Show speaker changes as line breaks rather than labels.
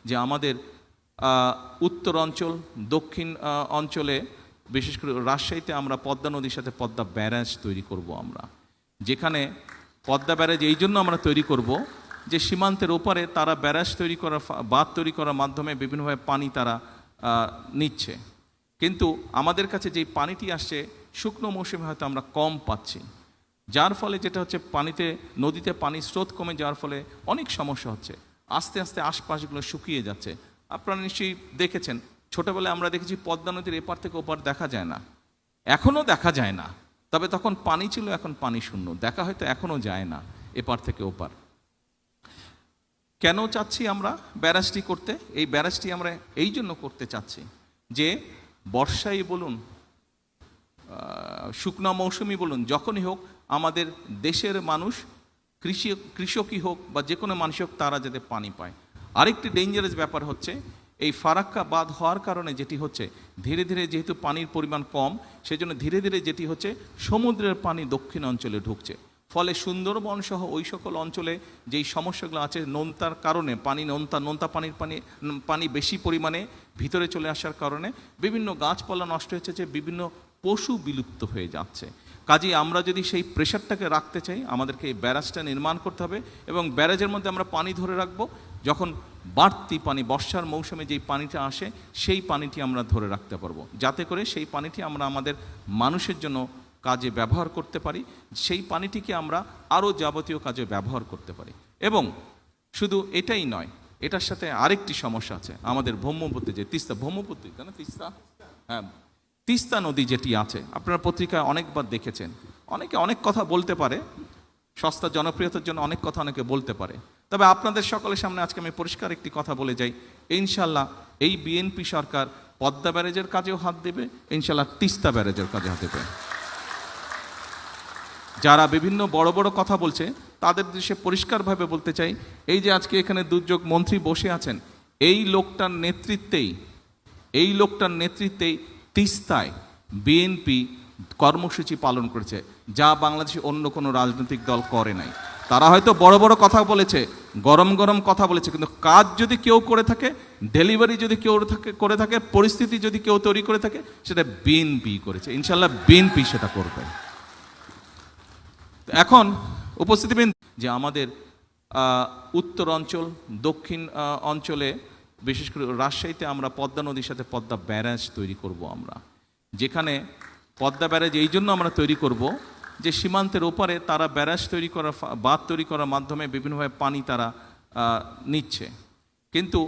যে আমাদের উত্তর অঞ্চল, দক্ষিণ অঞ্চলে, বিশেষ করে রাজশাহীতে আমরা পদ্মা নদীর সাথে পদ্মা ব্যারাজ তৈরি করব আমরা, যেখানে পদ্মা ব্যারাজ এই জন্য আমরা তৈরি করব যে সীমান্তের ওপারে তারা ব্যারাজ তৈরি করার, বাঁধ তৈরি করার মাধ্যমে বিভিন্নভাবে পানি তারা নিচ্ছে, কিন্তু আমাদের কাছে যেই পানিটি আসছে শুকনো মৌসুমে হয়তো আমরা কম পাচ্ছি, যার ফলে যেটা হচ্ছে নদীতে পানির স্রোত কমে যাওয়ার ফলে অনেক সমস্যা হচ্ছে। আস্তে আস্তে আশপাশগুলো শুকিয়ে যাচ্ছে। আপনারা নিশ্চয়ই দেখেছেন, ছোটোবেলায় আমরা দেখেছি পদ্মা নদীর এপার থেকে ওপার দেখা যায় না, এখনও দেখা যায় না, তবে তখন পানি ছিল, এখন পানি শূন্য, দেখা হয়তো এখনও যায় না এপার থেকে ওপার। কেন চাচ্ছি আমরা ব্যারাজটি করতে? এই ব্যারাজটি আমরা এই জন্য করতে চাচ্ছি যে বর্ষাই বলুন, শুকনো মৌসুমি বলুন, যখনই হোক আমাদের দেশের মানুষ, কৃষকই হোক বা যে কোনো মানুষ হোক, তারা যাতে পানি পায়। আরেকটি ডেঞ্জারাস ব্যাপার হচ্ছে এই ফারাক্কা বাঁধ হওয়ার কারণে যেটি হচ্ছে, ধীরে ধীরে যেহেতু পানির পরিমাণ কম, সেজন্য ধীরে ধীরে যেটি হচ্ছে সমুদ্রের পানি দক্ষিণ অঞ্চলে ঢুকছে, ফলে সুন্দরবন সহ ওই সকল অঞ্চলে যেই সমস্যাগুলো আছে, নোনতার কারণে নোনতা পানি বেশি পরিমাণে ভিতরে চলে আসার কারণে বিভিন্ন গাছপালা নষ্ট হচ্ছে, যে বিভিন্ন পশু বিলুপ্ত হয়ে যাচ্ছে। কাজেই আমরা যদি সেই প্রেশারটাকে রাখতে চাই, আমাদেরকে এই ব্যারাজটা নির্মাণ করতে হবে, এবং ব্যারাজের মধ্যে আমরা পানি ধরে রাখবো। যখন বাড়তি পানি, বর্ষার মৌসুমে যেই পানিটা আসে, সেই পানিটি আমরা ধরে রাখতে পারবো, যাতে করে সেই পানিটি আমরা আমাদের মানুষের জন্য কাজে ব্যবহার করতে পারি, সেই পানিটিকে আমরা আরও যাবতীয় কাজে ব্যবহার করতে পারি। এবং শুধু এটাই নয়, এটার সাথে আরেকটি সমস্যা আছে। আমাদের ব্রহ্মপুত্রে যে তিস্তা নদী যেটি আছে, আপনারা পত্রিকায় অনেকবার দেখেছেন, অনেকে অনেক কথা বলতে পারে, সস্তা জনপ্রিয়তার জন্য অনেক কথা অনেকে বলতে পারে, তবে আপনাদের সকলের সামনে আজকে আমি পরিষ্কার একটি কথা বলে যাই, ইনশাল্লাহ এই বিএনপি সরকার পদ্মা ব্যারেজের কাজেও হাত দেবে, ইনশাল্লাহ তিস্তা ব্যারেজের কাজে হাত দেবে। যারা বিভিন্ন বড় বড় কথা বলছে তাদের দেশে পরিষ্কারভাবে বলতে চাই, এই যে আজকে এখানে দুর্যোগ মন্ত্রী বসে আছেন, এই লোকটার নেতৃত্বেই তিস্তায় বিএনপি কর্মসূচি পালন করেছে, যা বাংলাদেশে অন্য কোনো রাজনৈতিক দল করে নাই। তারা হয়তো বড় বড় কথা বলেছে, গরম গরম কথা বলেছে, কিন্তু কাজ যদি কেউ করে থাকে, ডেলিভারি যদি কেউ করে থাকে, পরিস্থিতি যদি কেউ তৈরি করে থাকে, সেটা বিএনপি করেছে। ইনশাল্লাহ বিএনপি সেটা করবে। এখন উপস্থিতিবৃন্দ, যে আমাদের উত্তর অঞ্চল, দক্ষিণ অঞ্চলে, বিশেষ করে রাজশাহীতে আমরা পদ্মা নদীর সাথে পদ্মা ব্যারাজ তৈরি করব আমরা, যেখানে পদ্মা ব্যারাজ এই জন্য আমরা তৈরি করব যে সীমান্তের ওপারে তারা ব্যারাজ তৈরি করার, বাঁধ তৈরি করার মাধ্যমে বিভিন্নভাবে পানি তারা নিচ্ছে, কিন্তু